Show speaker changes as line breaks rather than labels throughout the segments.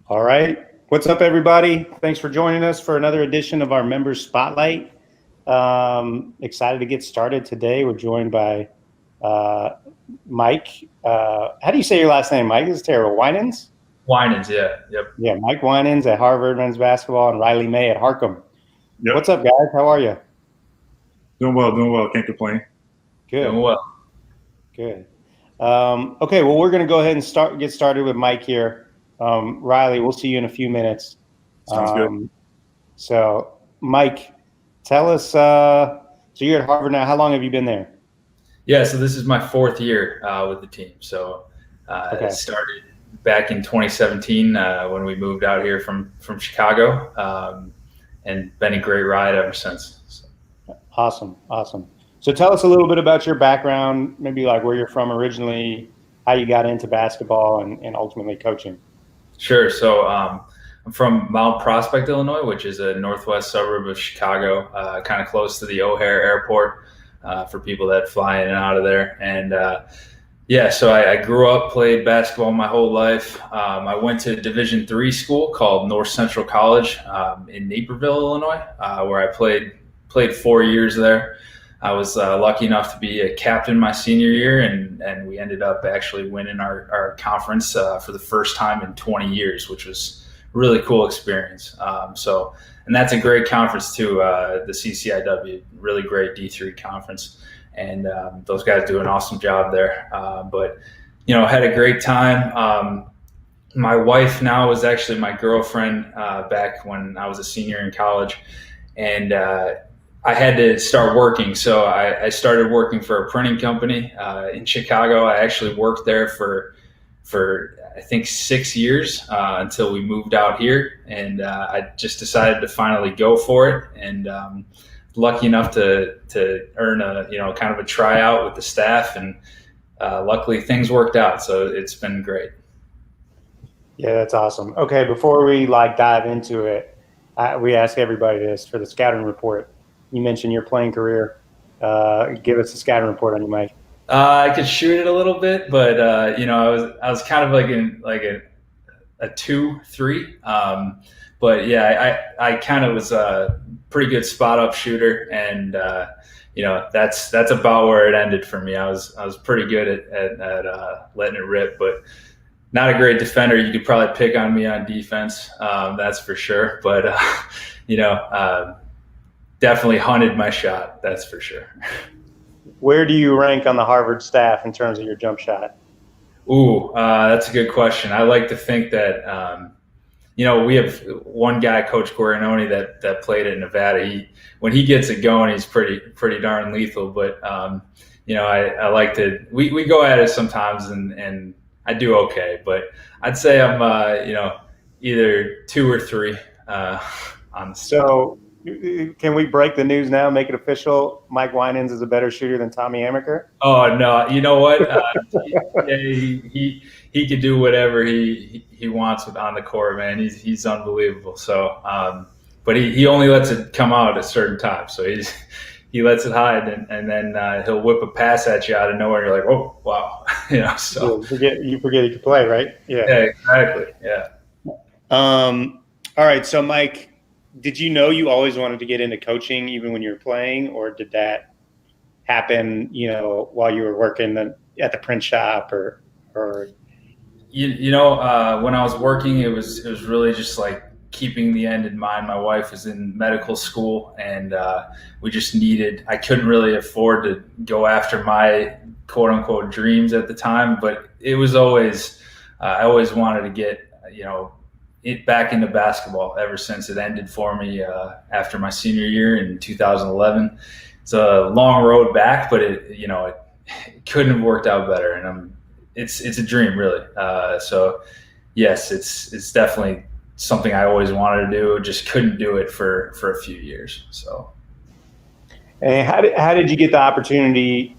All right. What's up, everybody? Thanks for joining us for another edition of our Members Spotlight. Excited to get started today. We're joined by Mike. How do you say your last name, Mike? This is terrible. Winans?
Winans, yeah. Yep.
Yeah, Mike Winans at Harvard men's basketball and Riley Maye at Harcum.
Yep.
What's up, guys? How are you?
Doing well. Can't complain.
Good.
Doing well.
Good. Okay, well, we're going to go ahead and get started with Mike here. Riley, we'll see you in a few minutes.
Sounds good.
So, Mike, tell us, so you're at Harvard now. How long have you been there?
Yeah, so this is my fourth year with the team. So
Okay.
It started back in 2017 when we moved out here from Chicago, and been a great ride ever since. So.
Awesome. So tell us a little bit about your background, maybe like where you're from originally, how you got into basketball and ultimately coaching.
Sure. So I'm from Mount Prospect, Illinois, which is a northwest suburb of Chicago, kind of close to the O'Hare Airport for people that fly in and out of there. And so I grew up, played basketball my whole life. I went to a Division III school called North Central College in Naperville, Illinois, where I played 4 years there. I was lucky enough to be a captain my senior year, and we ended up actually winning our conference for the first time in 20 years, which was a really cool experience. And that's a great conference too, the CCIW, really great D3 conference. And those guys do an awesome job there. But had a great time. My wife now is actually my girlfriend back when I was a senior in college. And I had to start working. So I started working for a printing company in Chicago. I actually worked there for I think 6 years until we moved out here. And I just decided to finally go for it. And lucky enough to earn a kind of a tryout with the staff, and luckily things worked out. So it's been great.
Yeah, that's awesome. Okay, before we dive into it, we ask everybody this for the scouting report. You mentioned your playing career. Give us a scouting report on you, Mike.
I could shoot it a little bit, but I was kind of like a 2-3. But yeah, I kind of was a pretty good spot up shooter, and that's about where it ended for me. I was pretty good at letting it rip, but not a great defender. You could probably pick on me on defense, that's for sure. But definitely hunted my shot, that's for sure.
Where do you rank on the Harvard staff in terms of your jump shot?
Ooh, that's a good question. I like to think that, we have one guy, Coach Guarinoni, that played at Nevada. When he gets it going, he's pretty darn lethal. But, I like to, we go at it sometimes and I do okay. But I'd say I'm, either 2 or 3 on the staff. So,
can we break the news now, make it official? Mike Winans is a better shooter than Tommy Amakur?
Oh, no. You know what? He could do whatever he wants on the court, man. He's unbelievable. So, but he only lets it come out at certain times. So he lets it hide, and then he'll whip a pass at you out of nowhere. And you're like, oh, wow. So
you forget he could play, right?
Yeah, exactly. Yeah.
All right. So, Mike, did you know you always wanted to get into coaching even when you were playing, or did that happen, while you were working at the print shop or?
When I was working, it was really just like keeping the end in mind. My wife was in medical school, and I couldn't really afford to go after my quote unquote dreams at the time, but it was always, I always wanted to get, it back into basketball ever since it ended for me after my senior year in 2011. It's a long road back, but it couldn't have worked out better, and it's a dream, really. So yes, it's definitely something I always wanted to do, just couldn't do it for a few years. So,
and how did you get the opportunity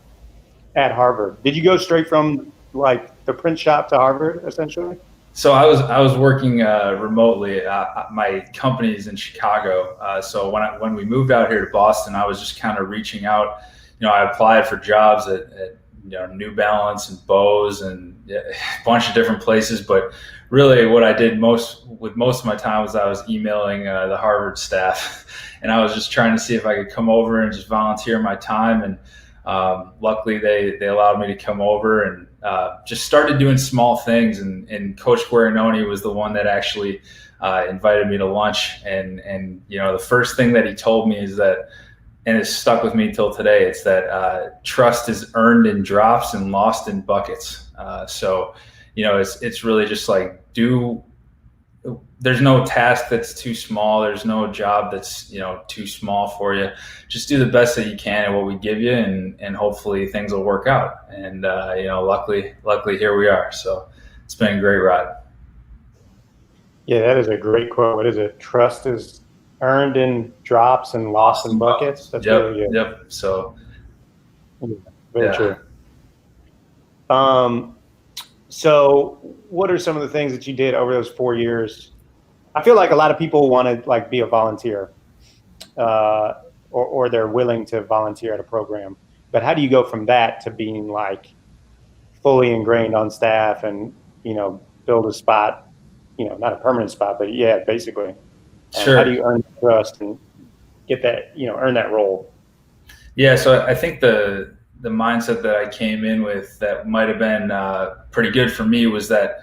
at Harvard? Did you go straight from the print shop to Harvard, essentially?
So I was working remotely. My company is in Chicago. So when we moved out here to Boston, I was just kind of reaching out. I applied for jobs at New Balance and Bose and a bunch of different places, but really what I did most of my time was I was emailing the Harvard staff, and I was just trying to see if I could come over and just volunteer my time. And luckily they allowed me to come over and just started doing small things. And Coach Guarinoni was the one that actually invited me to lunch. And the first thing that he told me is that, and it's stuck with me till today, it's that trust is earned in drops and lost in buckets. So it's really just like there's no task that's too small. There's no job that's, too small for you. Just do the best that you can at what we give you, and hopefully things will work out. And, luckily here we are. So it's been a great ride.
Yeah, that is a great quote. What is it? Trust is earned in drops and lost in buckets. That's really good.
Yep. So
very true. So what are some of the things that you did over those 4 years? I feel like a lot of people want to be a volunteer, or they're willing to volunteer at a program. But how do you go from that to being fully ingrained on staff and, build a spot, not a permanent spot, but yeah, basically.
Sure.
How do you earn trust and get that, earn that role?
Yeah. So I think the mindset that I came in with that might've been pretty good for me was that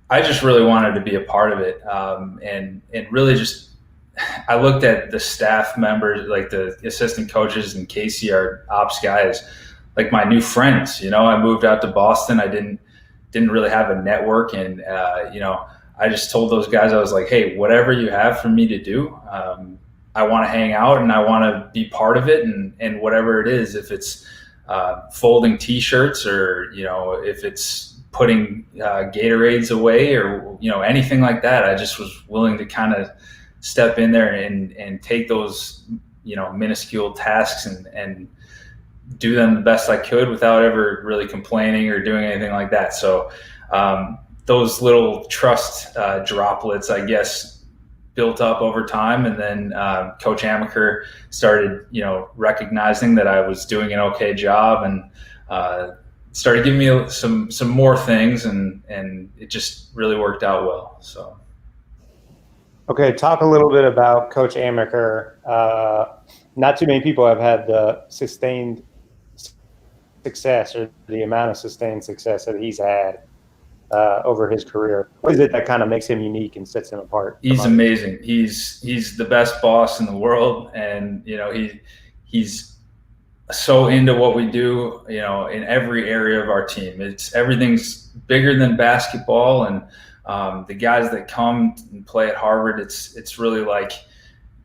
I just really wanted to be a part of it. And really just, I looked at the staff members, like the assistant coaches and Casey, our ops guys, like my new friends. I moved out to Boston. I didn't really have a network. And, I just told those guys, I was like, hey, whatever you have for me to do, I want to hang out and I want to be part of it. And whatever it is, if it's folding T-shirts or, if it's putting Gatorades away or, anything like that, I just was willing to kind of step in there and take those, minuscule tasks and do them the best I could without ever really complaining or doing anything like that. So those little trust droplets, I guess, built up over time. And then Coach Amakur started, recognizing that I was doing an okay job and started giving me some more things, and it just really worked out well. So.
Okay, talk a little bit about Coach Amakur. Not too many people have had the sustained success or the amount of sustained success that he's had over his career. What is it that kind of makes him unique and sets him apart?
He's amazing. He's the best boss in the world, and he's so into what we do, in every area of our team. Everything's bigger than basketball, and the guys that come and play at Harvard, it's really like,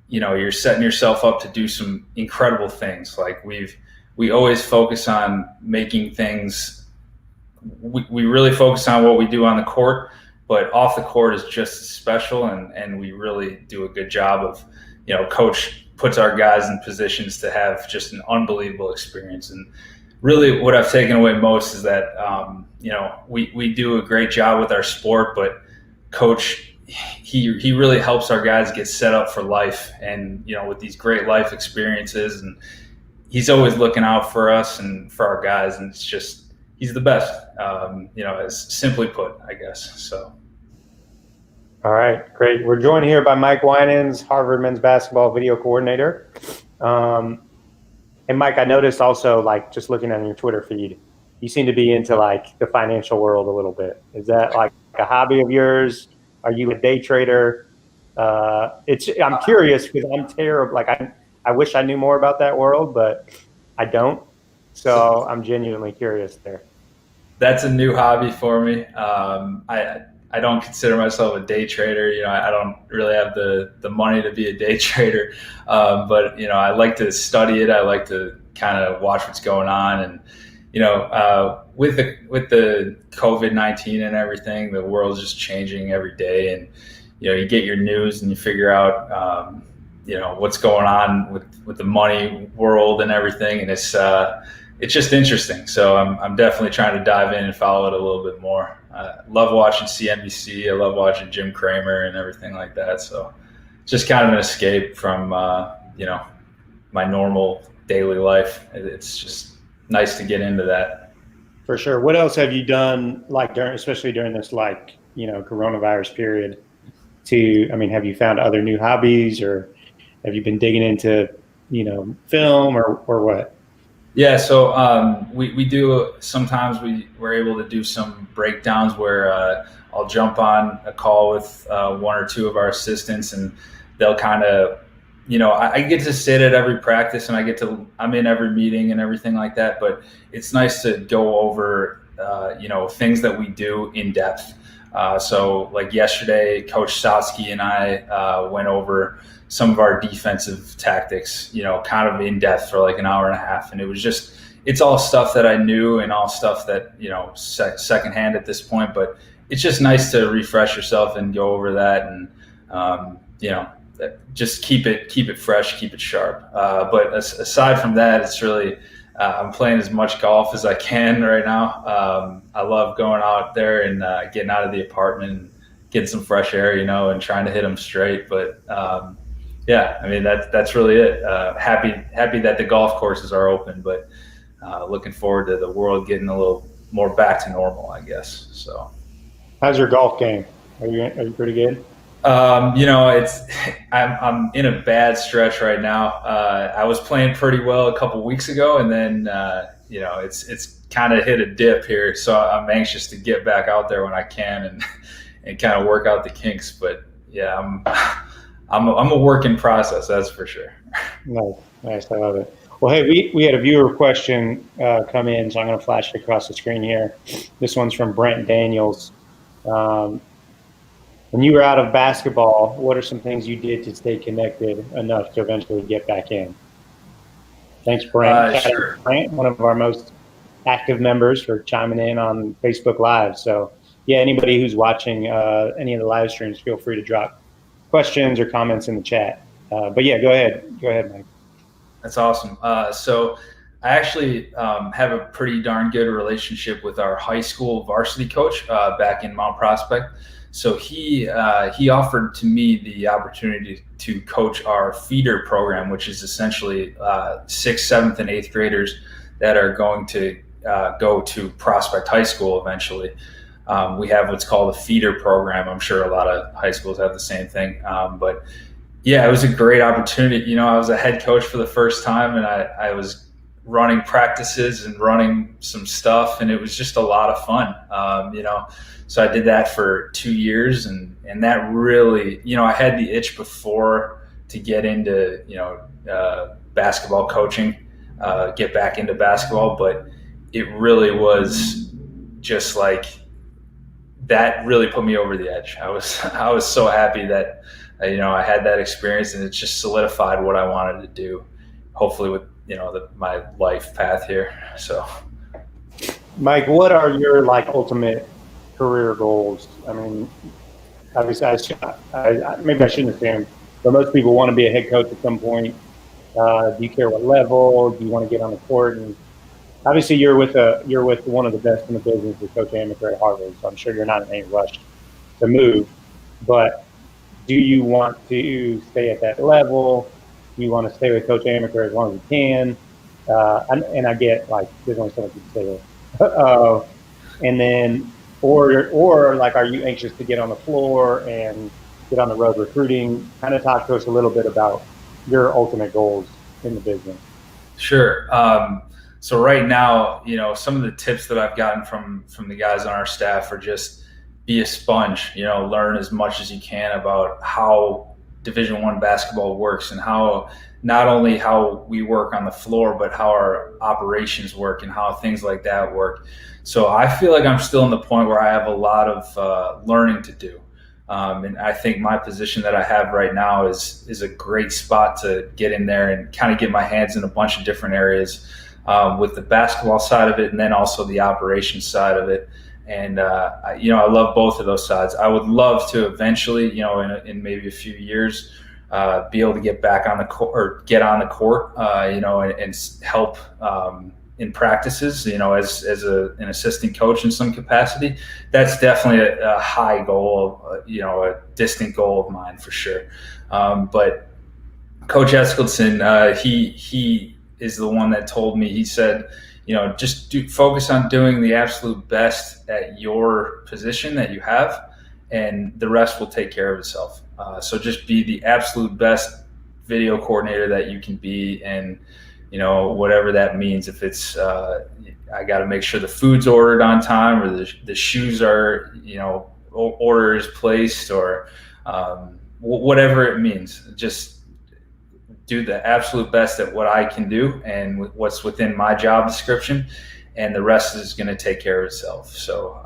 you're setting yourself up to do some incredible things. Like we always focus on making things. We really focus on what we do on the court, but off the court is just as special, and we really do a good job of, Coach puts our guys in positions to have just an unbelievable experience. And really what I've taken away most is that, we do a great job with our sport, but Coach, he really helps our guys get set up for life and, with these great life experiences. And he's always looking out for us and for our guys. And it's just, he's the best, as simply put, I guess. So.
All right, great. We're joined here by Mike Winans, Harvard men's basketball video coordinator. And Mike, I noticed also, just looking on your Twitter feed, you seem to be into the financial world a little bit. Is that a hobby of yours? Are you a day trader? I'm curious because I'm terrible. I wish I knew more about that world, but I don't. So I'm genuinely curious there.
That's a new hobby for me. I don't consider myself a day trader. I don't really have the money to be a day trader. But I like to study it. I like to kind of watch what's going on. And, with the COVID-19 and everything, the world's just changing every day. And, you get your news and you figure out, what's going on with the money world and everything. And it's just interesting. So I'm definitely trying to dive in and follow it a little bit more. I love watching CNBC. I love watching Jim Cramer and everything like that. So it's just kind of an escape from, my normal daily life. It's just nice to get into that.
For sure. What else have you done, especially during this, coronavirus period to, have you found other new hobbies, or have you been digging into, film or what?
Yeah, so we do sometimes we're able to do some breakdowns where I'll jump on a call with one or two of our assistants, and they'll kind of, I get to sit at every practice, and I'm in every meeting and everything like that. But it's nice to go over things that we do in depth. So like yesterday, Coach Stotsky and I went over some of our defensive tactics, kind of in depth for like an hour and a half. And it's all stuff that I knew and all stuff that, secondhand at this point, but it's just nice to refresh yourself and go over that and, just keep it fresh, keep it sharp. But aside from that, it's really, I'm playing as much golf as I can right now. I love going out there and getting out of the apartment and getting some fresh air, and trying to hit them straight. But, that's really it. Happy that the golf courses are open, but looking forward to the world getting a little more back to normal, I guess. So,
how's your golf game? Are you pretty good?
I'm in a bad stretch right now. I was playing pretty well a couple weeks ago, and then it's kind of hit a dip here. So I'm anxious to get back out there when I can and kind of work out the kinks. But yeah, I'm a work in process, that's for sure.
Nice. I love it. Well, hey, we had a viewer question come in, so I'm going to flash it across the screen here. This one's from Brent Daniels. When you were out of basketball, what are some things you did to stay connected enough to eventually get back in? Thanks, Brent.
Sure.
Brent, one of our most active members, for chiming in on Facebook Live. So, yeah, anybody who's watching any of the live streams, feel free to drop questions or comments in the chat. But yeah, go ahead, Mike.
That's awesome. So I actually have a pretty darn good relationship with our high school varsity coach back in Mount Prospect. So he offered to me the opportunity to coach our feeder program, which is essentially 6th, 7th, and 8th graders that are going to go to Prospect High School eventually. We have what's called a feeder program. I'm sure a lot of high schools have the same thing. But yeah, it was a great opportunity. I was a head coach for the first time, and I was running practices and running some stuff, and it was just a lot of fun. So I did that for 2 years, and that really, I had the itch before to get into, basketball coaching, get back into basketball, but it really was just like, that really put me over the edge. I was so happy that, I had that experience, and it just solidified what I wanted to do, hopefully with, my life path here. So,
Mike, what are your ultimate career goals? I mean, obviously, maybe I shouldn't assume, but most people want to be a head coach at some point. Do you care what level? Do you want to get on the court? And obviously, you're with one of the best in the business with Coach Amakur at Harvard, so I'm sure you're not in any rush to move. But do you want to stay at that level? Do you want to stay with Coach Amakur as long as you can? And I get there's only so much you can say there. And then, or are you anxious to get on the floor and get on the road recruiting? Kind of talk to us a little bit about your ultimate goals in the business.
Sure. So right now, some of the tips that I've gotten from the guys on our staff are just be a sponge, learn as much as you can about how Division I basketball works, and how not only how we work on the floor, but how our operations work and how things like that work. So I feel like I'm still in the point where I have a lot of learning to do. And I think my position that I have right now is a great spot to get in there and kind of get my hands in a bunch of different areas with the basketball side of it, and then also the operations side of it. And, I love both of those sides. I would love to eventually, in maybe a few years, be able to get back on the court, or get on the court, and help in practices, as an assistant coach in some capacity. That's definitely a high goal, a distant goal of mine for sure. But Coach Eskildson, he is the one that told me, he said, just focus on doing the absolute best at your position that you have, and the rest will take care of itself. So just be the absolute best video coordinator that you can be, and whatever that means. If it's I got to make sure the food's ordered on time, or the shoes are order is placed, or whatever it means. Just do the absolute best at what I can do and what's within my job description, and the rest is going to take care of itself. So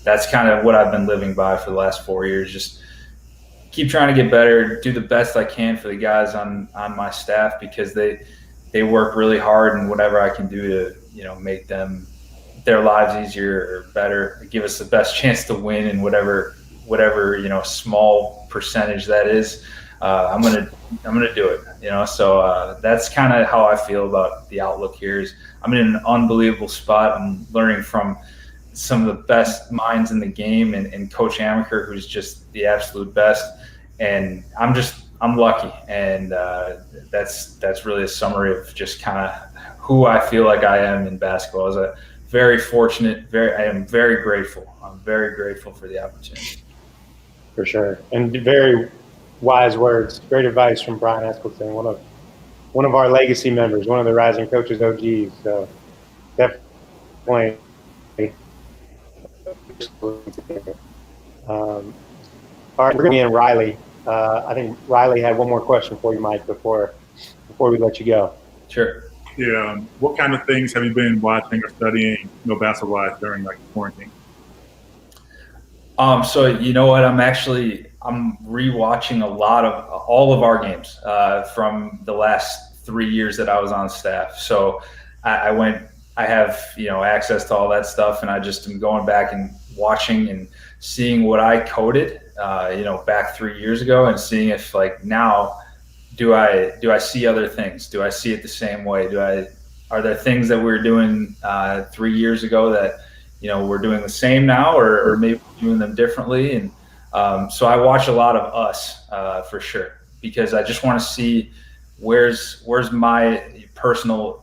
that's kind of what I've been living by for the last 4 years. Just keep trying to get better, do the best I can for the guys on my staff, because they work really hard, and whatever I can do to make their lives easier or better, give us the best chance to win, and whatever small percentage that is, I'm gonna do it. So that's kind of how I feel about the outlook here. Is I'm in an unbelievable spot. I'm learning from some of the best minds in the game, and Coach Amakur, who's just the absolute best. And I'm lucky, and that's really a summary of just kind of who I feel like I am in basketball. Is very fortunate. I am very grateful. I'm very grateful for the opportunity.
For sure, and very wise words. Great advice from Brian Stewart, one of our legacy members, one of the Rising Coaches OGs. So definitely. All right, we're going to be in Riley. I think Riley had one more question for you, Mike, before we let you go.
Sure.
Yeah. What kind of things have you been watching or studying, basketball-wise during quarantine?
So you know what? I'm rewatching all of our games from the last 3 years that I was on staff. So I have access to all that stuff, and I just am going back and watching and seeing what I coded back 3 years ago, and seeing if now do I see other things? Do I see it the same way? Are there things that we were doing 3 years ago that we're doing the same now, or maybe doing them differently? And so I watch a lot of us for sure, because I just want to see where's my personal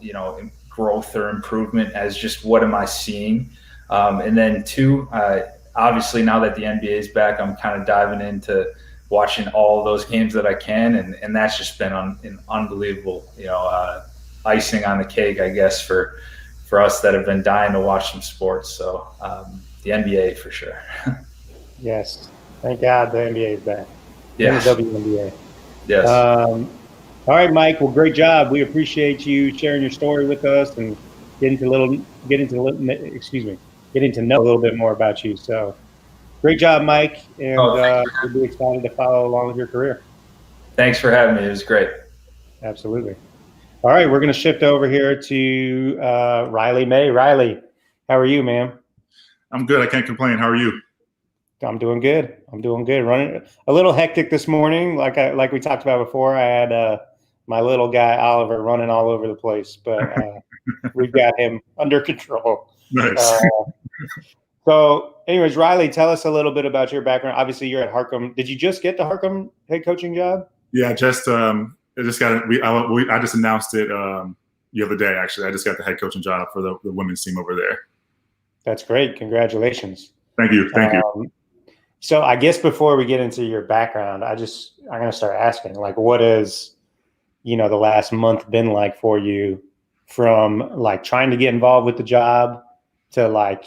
growth or improvement, as just what am I seeing. And then two, obviously now that the NBA is back, I'm kind of diving into watching all of those games that I can, and that's just been an unbelievable icing on the cake, I guess, for us that have been dying to watch some sports. So the NBA for sure.
Yes, thank God the NBA is back.
Yeah,
the WNBA.
Yes.
All right, Mike. Well, great job. We appreciate you sharing your story with us and getting to know a little bit more about you. So, great job, Mike, and we'll be excited to follow along with your career.
Thanks for having me. It was great.
Absolutely. All right, we're going to shift over here to Riley Maye. Riley, how are you, man?
I'm good. I can't complain. How are you?
I'm doing good. Running a little hectic this morning, like we talked about before. I had my little guy Oliver running all over the place, but we've got him under control.
Nice.
So, anyways, Riley, tell us a little bit about your background. Obviously, you're at Harcum. Did you just get the Harcum head coaching job?
Yeah, I just got it. I just announced it the other day. Actually, I just got the head coaching job for the women's team over there.
That's great. Congratulations.
Thank you.
So I guess before we get into your background, I'm going to start asking, what is, the last month been like for you, from trying to get involved with the job to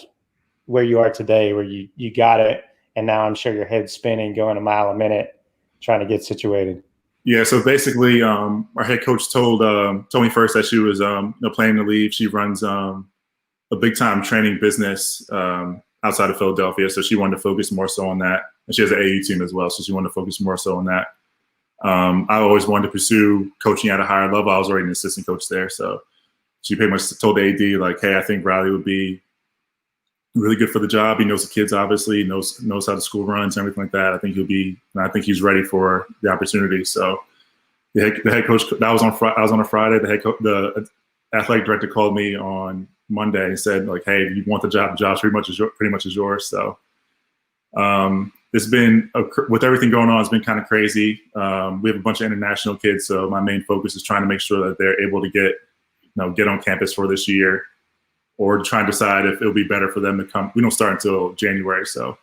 where you are today, where you got it, and now I'm sure your head's spinning, going a mile a minute, trying to get situated.
Yeah. So basically, our head coach told me first that she was planning to leave. She runs a big time training business outside of Philadelphia, so she wanted to focus more so on that. And she has an AU team as well, so she wanted to focus more so on that. I always wanted to pursue coaching at a higher level. I was already an assistant coach there, so she pretty much told the AD hey, I think Riley would be really good for the job. He knows the kids, obviously, knows how the school runs and everything like that. I think he's ready for the opportunity. So the head coach, I was on a Friday. The athletic director called me on Monday and said hey, if you want the job, pretty much is yours. So it's been with everything going on, it's been kind of crazy. We have a bunch of international kids, so my main focus is trying to make sure that they're able to get on campus for this year, or try and decide if it'll be better for them to come. We don't start until January, so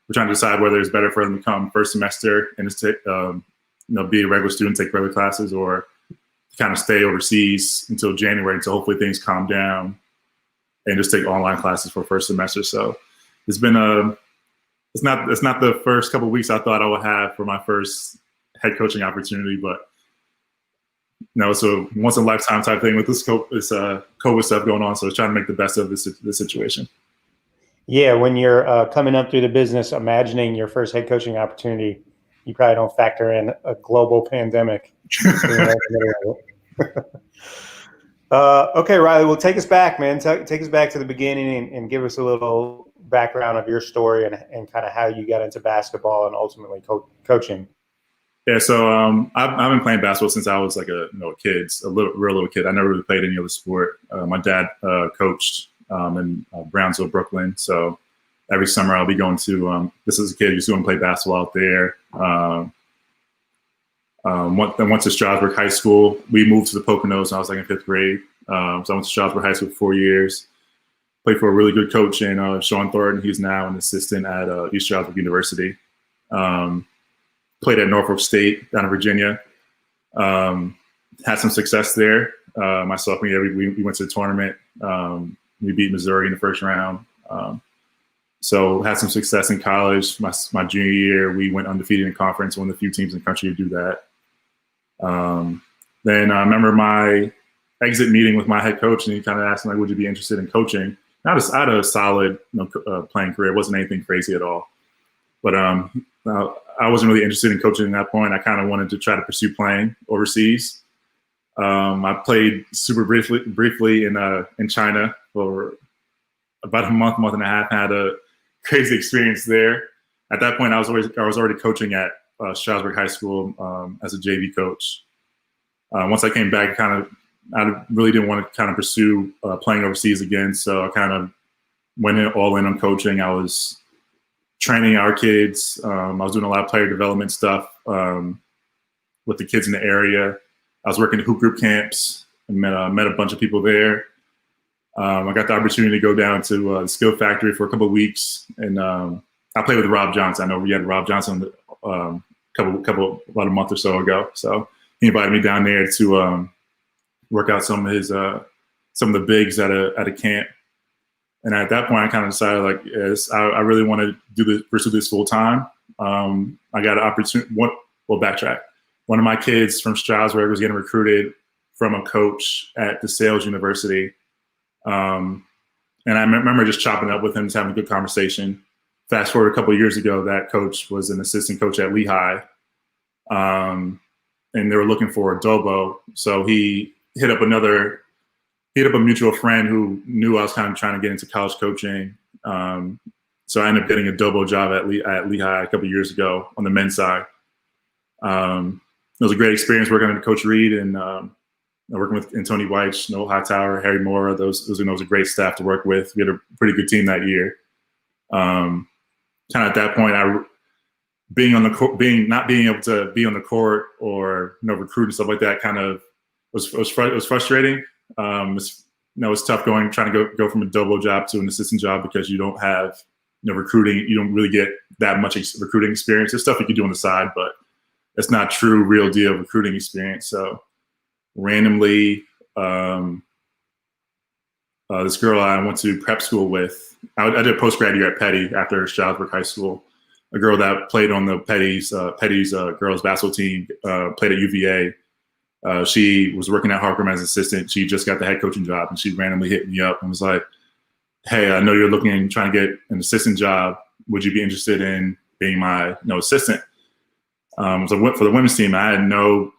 we're trying to decide whether it's better for them to come first semester and just be a regular student, take regular classes, or kind of stay overseas until January, until hopefully things calm down, and just take online classes for first semester. So it's been it's not the first couple of weeks I thought I would have for my first head coaching opportunity, but it's a once in a lifetime type thing with this COVID stuff going on. So it's trying to make the best of this situation.
Yeah, when you're coming up through the business, imagining your first head coaching opportunity, you probably don't factor in a global pandemic. Okay, Riley, well, take us back, man. Take us back to the beginning and give us a little background of your story and kind of how you got into basketball and ultimately coaching.
Yeah, so I've been playing basketball since I was like a kid, real little kid. I never really played any other sport. My dad coached in Brownsville, Brooklyn. So every summer I'll be going to this is a kid used to go and play basketball out there. Went to Stroudsburg High School. We moved to the Poconos when I was like in 5th grade. So I went to Stroudsburg High School for 4 years. Played for a really good coach in Sean Thornton. He's now an assistant at East Stroudsburg University. Played at Norfolk State down in Virginia. Had some success there. My sophomore year, we went to the tournament. We beat Missouri in the first round. So had some success in college. My junior year, we went undefeated in conference, one of the few teams in the country to do that. Then I remember my exit meeting with my head coach, and he kind of asked me, like, would you be interested in coaching? I had a solid playing career. It wasn't anything crazy at all. But I wasn't really interested in coaching at that point. I kind of wanted to try to pursue playing overseas. I played super briefly in China for about a month and a half. Had a crazy experience there. At that point, I was already coaching at Stroudsburg High School as a JV coach. Once I came back, I really didn't want to kind of pursue playing overseas again. So I kind of went all in on coaching. I was training our kids. I was doing a lot of player development stuff with the kids in the area. I was working at hoop group camps and met a bunch of people there. I got the opportunity to go down to the Skill Factory for a couple of weeks, and I played with Rob Johnson. I know we had Rob Johnson about a month or so ago. So he invited me down there to work out some of the bigs at a camp. And at that point, I kind of decided, like, yes, I really want to pursue this full time. I got an opportunity. Backtrack. One of my kids from Stroudsburg was getting recruited from a coach at DeSales University. And I remember just chopping up with him, just having a good conversation. Fast forward a couple of years ago, that coach was an assistant coach at Lehigh. And they were looking for a Dobo. So he hit up a mutual friend who knew I was kind of trying to get into college coaching. So I ended up getting a Dobo job at Lehigh a couple of years ago on the men's side. It was a great experience working with Coach Reed and working with Tony White, Noel Hightower, Harry Moore. Those was a great staff to work with. We had a pretty good team that year. Kind of at that point, not being able to be on the court or recruit and stuff like that kind of was frustrating. It's tough trying to go from a Dobo job to an assistant job because you don't have recruiting. You don't really get that much recruiting experience. There's stuff you can do on the side, but it's not true, real deal recruiting experience. So randomly, this girl I went to prep school with, I did a postgrad year at Petty after Stroudsburg High School. A girl that played on the Petty's girls basketball team, played at UVA. She was working at Harper as an assistant. She just got the head coaching job, and she randomly hit me up and was like, "Hey, I know you're trying to get an assistant job. Would you be interested in being my assistant?" So for the women's team, I had no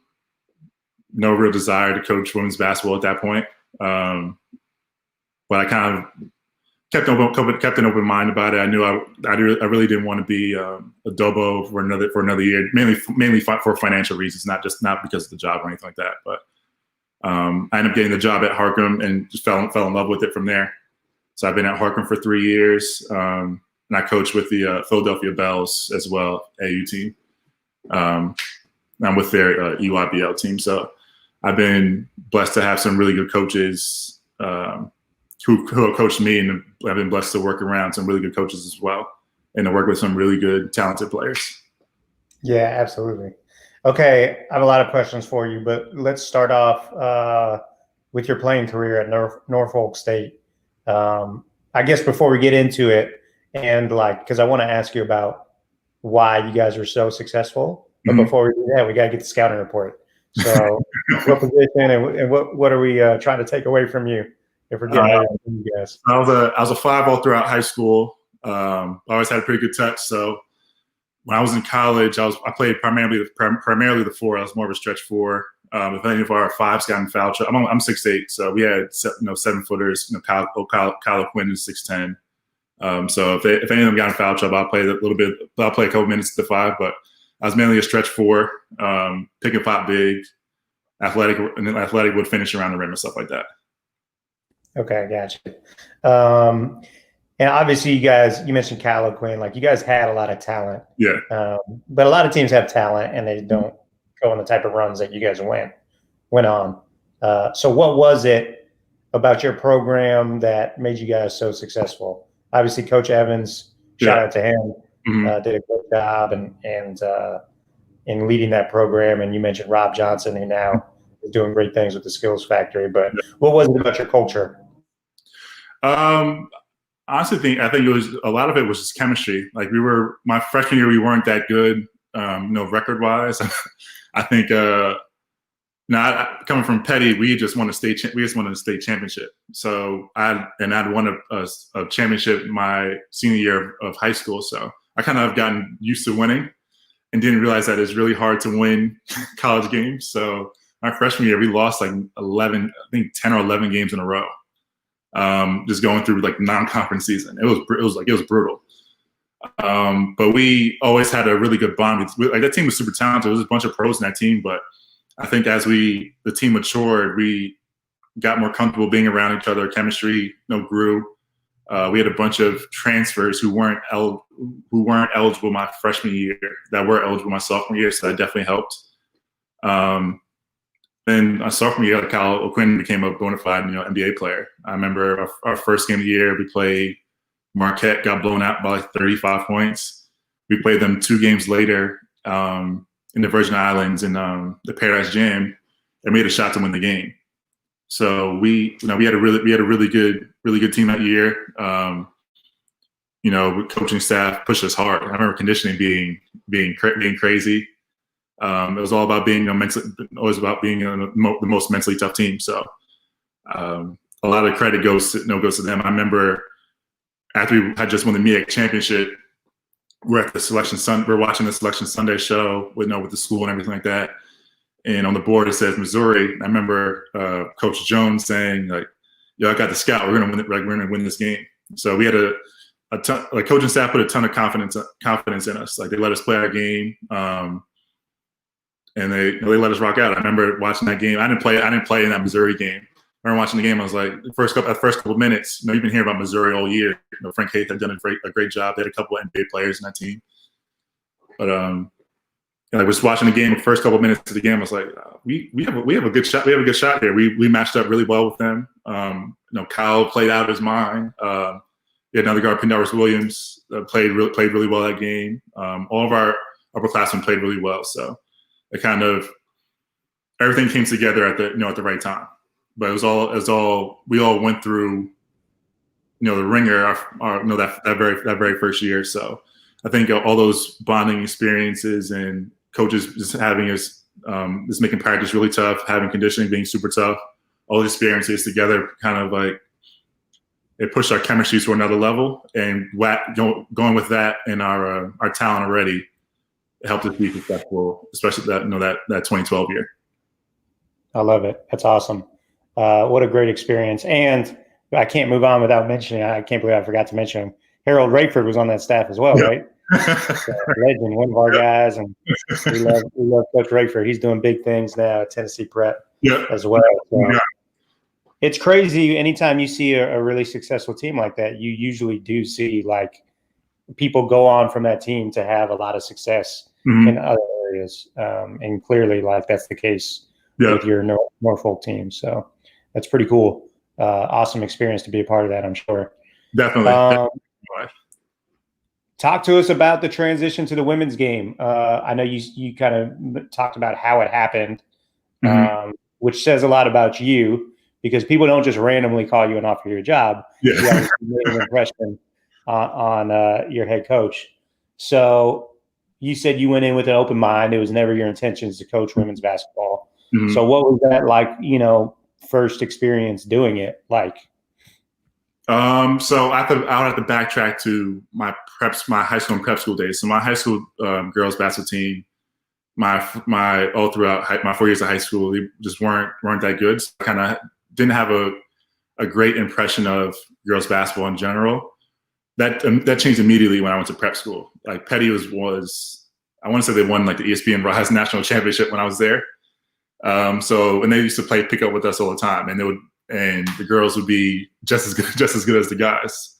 real desire to coach women's basketball at that point. But I kind of kept an open mind about it. I knew I really didn't want to be a Dobo for another year, mainly for financial reasons, not because of the job or anything like that. But I ended up getting the job at Harcum and just fell in love with it from there. So I've been at Harcum for 3 years, and I coached with the Philadelphia Bells as well, AU team. I'm with their EYBL team. So I've been blessed to have some really good coaches who have coached me, and I've been blessed to work around some really good coaches as well. and to work with some really good, talented players.
Yeah, absolutely. Okay, I have a lot of questions for you, but let's start off with your playing career at Norfolk State. I guess before we get into it, and because I want to ask you about why you guys are so successful, but before we do that, we got to get the scouting report. So, what position and what are we trying to take away from you if we're getting ready to see you guys?
I was a 5 all throughout high school. I always had a pretty good touch. So when I was in college, I played primarily the 4. I was more of a stretch 4. If any of our 5s got in foul trouble, I'm 6'8", so we had 7-footers. Kyle Quinn is 6'10". So if any of them got in foul trouble, I'll play a little bit. I'll play a couple minutes at the 5, but I was mainly a stretch 4, pick and pop big, athletic, and then athletic would finish around the rim and stuff like that.
Okay, gotcha. And obviously, you mentioned Kyle Quinn. You guys had a lot of talent.
Yeah.
But a lot of teams have talent, and they don't go on the type of runs that you guys went on. So what was it about your program that made you guys so successful? Obviously, Coach Evans, shout out to him, did a great job and in leading that program. And you mentioned Rob Johnson, who now is doing great things with the Skills Factory. But what was it about your culture?
Honestly, I think it was a lot of it was just chemistry. My freshman year, we weren't that good, record wise. I think coming from Petty, we just won a state championship. So I'd won a championship my senior year of high school. So I kind of have gotten used to winning, and didn't realize that it's really hard to win college games. So my freshman year, we lost 10 or 11 games in a row. Just going through non-conference season. It was brutal. But we always had a really good bond. That team was super talented. There was a bunch of pros in that team, but I think as the team matured, we got more comfortable being around each other. Chemistry, grew. We had a bunch of transfers who weren't eligible my freshman year that were eligible my sophomore year, so that definitely helped. Then our sophomore year, Kyle O'Quinn became a bona fide, NBA player. I remember our first game of the year, we played Marquette, got blown out by 35 points. We played them 2 games later in the Virgin Islands in the Paradise Jam, and made a shot to win the game. So we had a really good team that year. Coaching staff pushed us hard. I remember conditioning being crazy. It was all about being the most mentally tough team. So a lot of credit goes to them. I remember after we had just won the Maye championship, we're watching the Selection Sunday show with the school and everything like that. And on the board it says Missouri. I remember Coach Jones saying I got the scout. We're gonna win it. We're gonna win this game. So we had a ton. Coaching staff put a ton of confidence in us. They let us play our game. And they let us rock out. I remember watching that game. I didn't play in that Missouri game. I remember watching the game. I was like, the first couple of minutes. You've been hearing about Missouri all year. Frank Haith had done a great job. They had a couple of NBA players in that team. But I was watching the game. The first couple of minutes of the game, I was like, we have a good shot. We have a good shot here. We matched up really well with them. Kyle played out of his mind. We had another guard, Pendarvis Williams, played really well that game. All of our upperclassmen played really well. So it kind of everything came together at the right time. But it was all we all went through, the ringer that very first year. So I think all those bonding experiences and coaches just having us just making practice really tough, having conditioning being super tough, all the experiences together kind of it pushed our chemistry to another level, and going with that and our talent already, it helped us be successful, especially that 2012 year.
I love it. That's awesome. What a great experience. And I can't move on without mentioning, I can't believe I forgot to mention him. Harold Rayford was on that staff as well, right? Legend, one of our guys, and we love Coach Rayford. He's doing big things now at Tennessee Prep as well. So it's crazy. Anytime you see a really successful team like that, you usually do see people go on from that team to have a lot of success in other areas. And clearly that's the case with your Norfolk team. So that's pretty cool. Awesome experience to be a part of that, I'm sure.
Definitely.
talk to us about the transition to the women's game. I know you kind of talked about how it happened, which says a lot about you because people don't just randomly call you and offer you a job.
Yeah.
You obviously made an impression on your head coach. So you said you went in with an open mind. It was never your intentions to coach women's basketball.
Mm-hmm.
So what was that like, first experience doing it like?
So I'll have to backtrack to my high school and prep school days. So my high school girls basketball team, all throughout my 4 years of high school, they just weren't that good. So I kind of didn't have a great impression of girls basketball in general. That changed immediately when I went to prep school. Like Petty was I want to say they won like the ESPN Rise National Championship when I was there. And they used to play pickup with us all the time, and the girls would be just as good as the guys.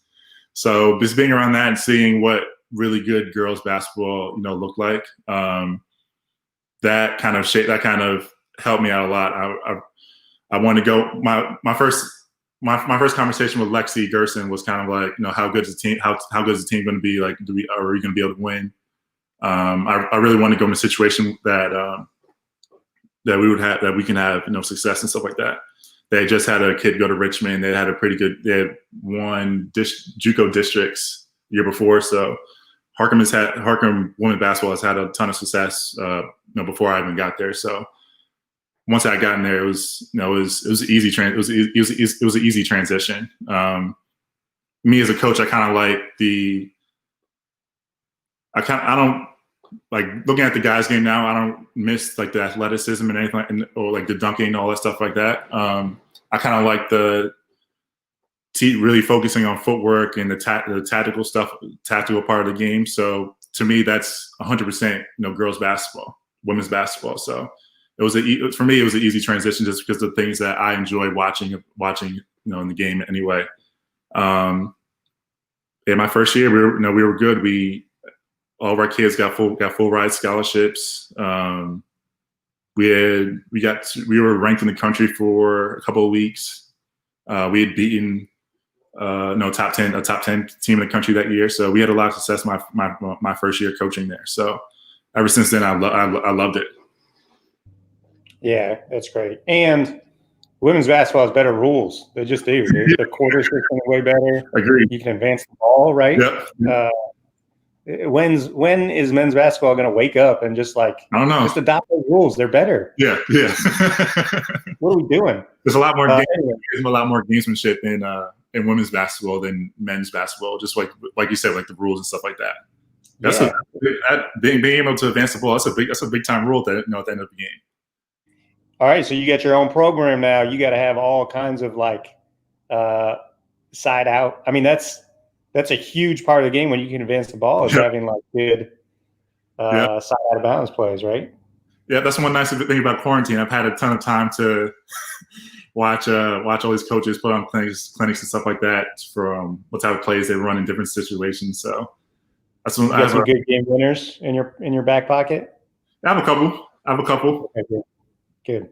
So just being around that and seeing what really good girls basketball, looked like, that kind of helped me out a lot. I wanted to go. My first conversation with Lexi Gerson was kind of like, how good is the team? How good is the team going to be? Like, are we going to be able to win? I really want to go in a situation that we can have success and stuff like that. They just had a kid go to Richmond. They had won JUCO districts the year before. So Harcum women's basketball has had a ton of success, before I even got there. So once I got in there, it was an easy transition. Me as a coach, I kind of like I don't like looking at the guys' game now. I don't miss like the athleticism and anything, or like the dunking, all that stuff like that. I kind of like the really focusing on footwork and the tactical stuff, tactical part of the game. So to me, that's 100% girls basketball, women's basketball. So for me, it was an easy transition just because of the things that I enjoy watching in the game anyway. In my first year, we were good. All of our kids got full ride scholarships. We were ranked in the country for a couple of weeks. We had beaten a top 10 team in the country that year. So we had a lot of success my first year coaching there. So ever since then, I loved it.
Yeah, that's great. And women's basketball has better rules. They just do. The quarter system is way better.
Agreed.
You can advance the ball, right?
Yep.
When is men's basketball going to wake up and just I don't know, just adopt those rules? They're better.
Yeah.
What are we doing?
There's a lot more gamesmanship in women's basketball than men's basketball. Just like you said, like the rules and stuff like that. Being able to advance the ball. That's a big time rule at the end of the game.
All right, so you got your own program now. You got to have all kinds of side out. I mean, that's a huge part of the game when you can advance the ball is having good side out of bounds plays, right?
Yeah, that's one nice thing about quarantine. I've had a ton of time to watch all these coaches put on clinics and stuff like that from what type of plays they run in different situations. So that's some
good game winners in your back pocket.
I have a couple.
Okay, good.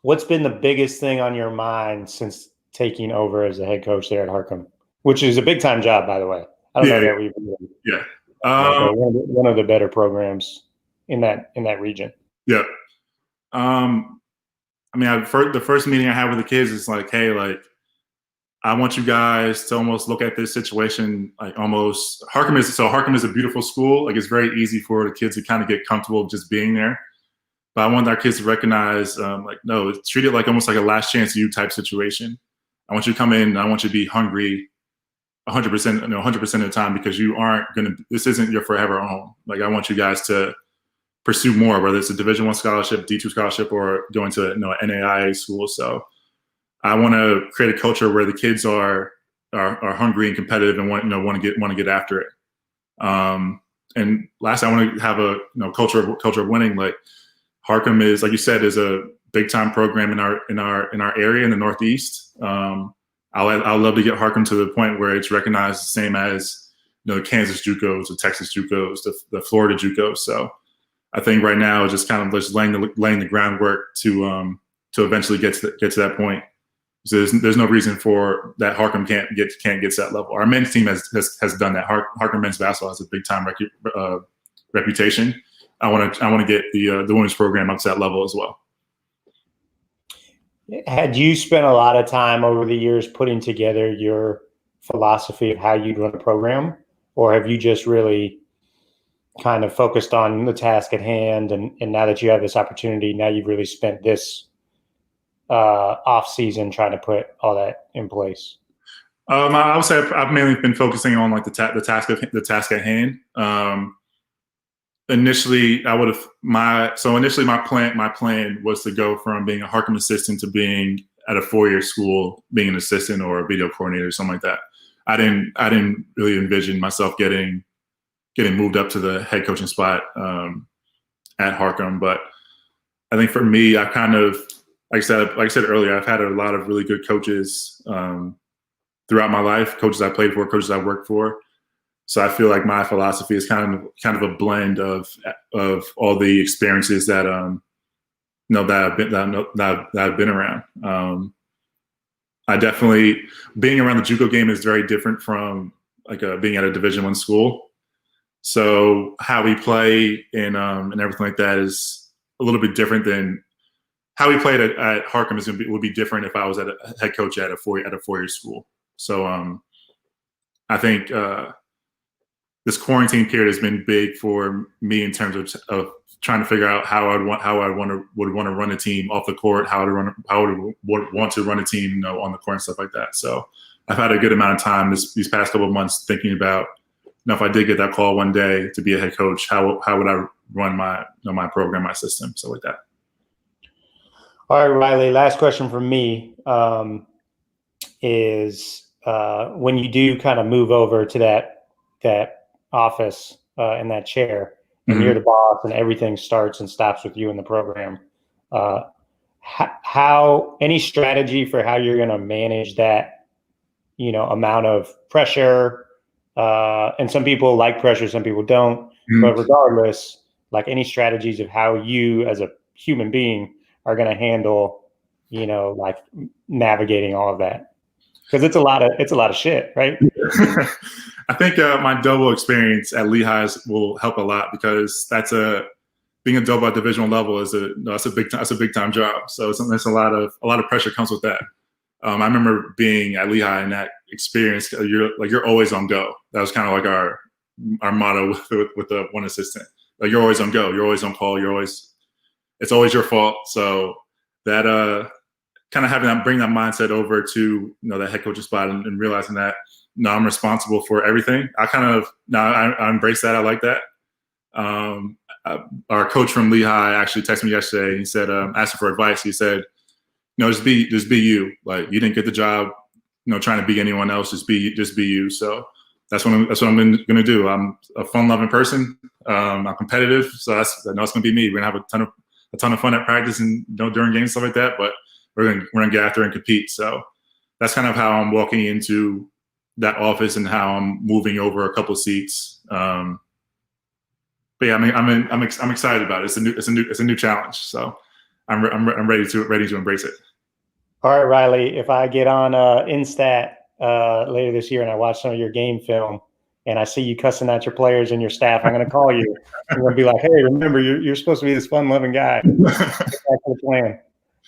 What's been the biggest thing on your mind since taking over as a head coach there at Harcum, which is a big time job, by the way? I don't know that we've been.
Yeah.
One of the better programs in that region.
Yeah. The first meeting I had with the kids is like, hey, I want you guys to almost look at this situation Harcum is a beautiful school. It's very easy for the kids to kind of get comfortable just being there. But I want our kids to recognize, no, treat it almost like a last chance you type situation. I want you to come in and I want you to be hungry 100%, 100% of the time, because this isn't your forever home. I want you guys to pursue more, whether it's a Division I scholarship, D2 scholarship, or going to an NAIA school. So I want to create a culture where the kids are hungry and competitive and want to get after it. And last, I want to have a culture of winning. Harcum is, like you said, is a big time program in our area in the Northeast. I'd love to get Harcum to the point where it's recognized the same as the Kansas JUCOs, the Texas JUCOs, the Florida JUCOs. So I think right now just kind of just laying the groundwork to eventually get to that point. So there's no reason for that Harcum can't get to that level. Our men's team has done that. Harcum men's basketball has a big time reputation. I want to get the women's program up to that level as well.
Had you spent a lot of time over the years putting together your philosophy of how you'd run a program, or have you just really kind of focused on the task at hand, and now that you have this opportunity, now you've really spent this off season trying to put all that in place?
I would say I've mainly been focusing on like the task at hand. Initially, my plan was to go from being a Harcum assistant to being at a 4-year school, being an assistant or a video coordinator or something like that. I didn't really envision myself getting moved up to the head coaching spot at Harcum. But I think for me, I kind of, like I said earlier, I've had a lot of really good coaches throughout my life, coaches I played for, coaches I worked for. So I feel like my philosophy is kind of a blend of all the experiences that that I've been around. I definitely, being around the JUCO game is very different from like being at a Division I school. So how we play and everything like that is a little bit different than how we played at Harcum. Would be different if I was at a head coach at a 4-year school. So I think this quarantine period has been big for me in terms of trying to figure out how I would want to run a team off the court, how I would want to run a team, on the court and stuff like that. So I've had a good amount of time these past couple of months thinking about, if I did get that call one day to be a head coach, how would I run my my program, my system, stuff like that.
All right, Riley, last question from me is when you do kind of move over to that office in that chair, and you're the boss, and everything starts and stops with you in the program, how any strategy for how you're going to manage that, amount of pressure? And some people like pressure, some people don't. But regardless, like any strategies of how you as a human being are going to handle, like navigating all of that, because it's a lot of shit, right?
I think my double experience at Lehigh will help a lot, because being a double at Division I level is a big time job. So there's a lot of pressure comes with that. I remember being at Lehigh and that experience. You're always on go. That was kind of like our motto with the one assistant. Like, you're always on go. You're always on call. It's always your fault. So that kind of having that, bring that mindset over to that head coaching spot and realizing that I'm responsible for everything. I embrace that. I like that. Our coach from Lehigh actually texted me yesterday. He said, asking for advice. He said, just be you. Like, you didn't get the job, trying to be anyone else. Just be you. So that's what I'm going to do. I'm a fun-loving person. I'm competitive, so that's going to be me. We're going to have a ton of fun at practice and during games, stuff like that. But we're going to get out there and compete. So that's kind of how I'm walking into that office and how I'm moving over a couple of seats. But yeah, I'm excited about it. It's a new challenge. So I'm ready to embrace it.
All right, Riley, if I get on Instat later this year and I watch some of your game film and I see you cussing at your players and your staff, I'm going to call you. I'm going to be like, hey, remember, you're supposed to be this fun-loving guy. Get back to the plan.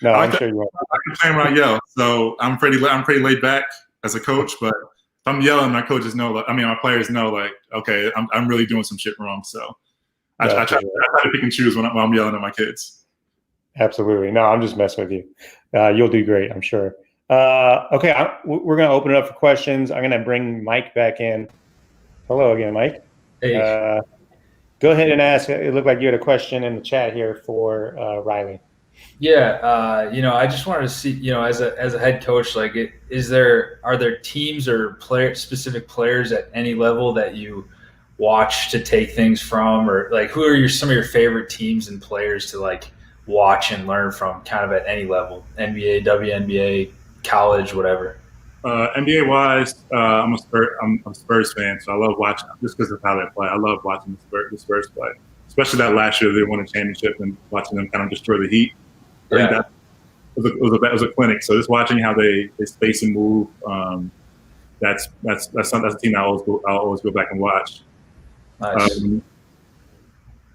No, I'm sure you won't.
I can play when I yell, so I'm pretty laid back as a coach. But if I'm yelling, my coaches know. My players know. Like, okay, I'm really doing some shit wrong. So I try to pick and choose when I'm yelling at my kids.
Absolutely. No, I'm just messing with you. You'll do great, I'm sure. Okay, we're going to open it up for questions. I'm going to bring Mike back in. Hello again, Mike.
Hey.
Go ahead and ask. It looked like you had a question in the chat here for Riley.
Yeah, I just wanted to see, as a head coach, like, are there teams or specific players at any level that you watch to take things from, or like who are some of your favorite teams and players to like watch and learn from, kind of at any level, NBA, WNBA, college, whatever?
NBA wise, I'm a Spurs fan, so I love watching just because of how they play. I love watching the Spurs play, especially that last year they won a championship and watching them kind of destroy the Heat. I it was a clinic. So just watching how they space and move, that's a team I'll always go back and watch.
Nice.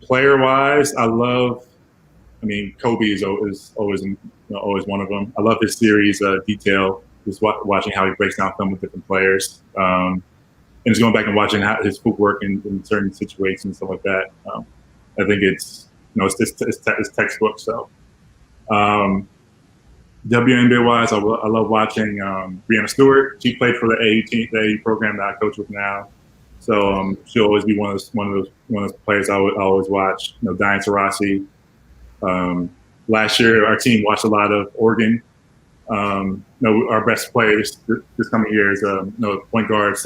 Player wise, Kobe is always always one of them. I love his series detail. Just watching how he breaks down film with different players, and just going back and watching his footwork in certain situations and stuff like that. I think it's it's textbook. So, WNBA wise, I love watching Brianna Stewart. She played for the AU program that I coach with now. So she'll always be one of those players I always watch. Diane Taurasi. Last year, our team watched a lot of Oregon. Our best player this coming year is point guard /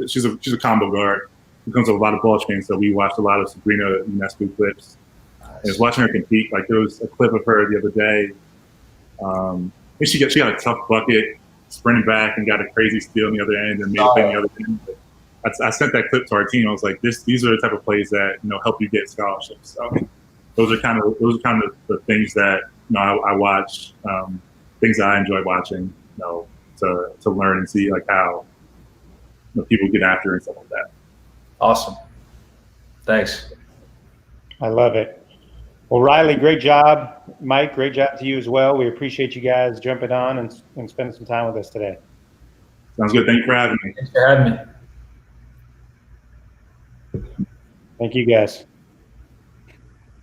she's a combo guard who comes with a lot of ball screens. So we watched a lot of Sabrina Ionescu clips. And just watching her compete, like there was a clip of her the other day. She got a tough bucket, sprinting back and got a crazy steal on the other end and made a play on the other end. I sent that clip to our team. I was like, these are the type of plays that help you get scholarships. So those are kind of the things that I watch, things that I enjoy watching, to learn and see like how people get after and stuff like that.
Awesome. Thanks.
I love it. Well, Riley, great job. Mike, great job to you as well. We appreciate you guys jumping on and spending some time with us today.
Sounds good. Thank you for having me.
Thanks for having me.
Thank you, guys.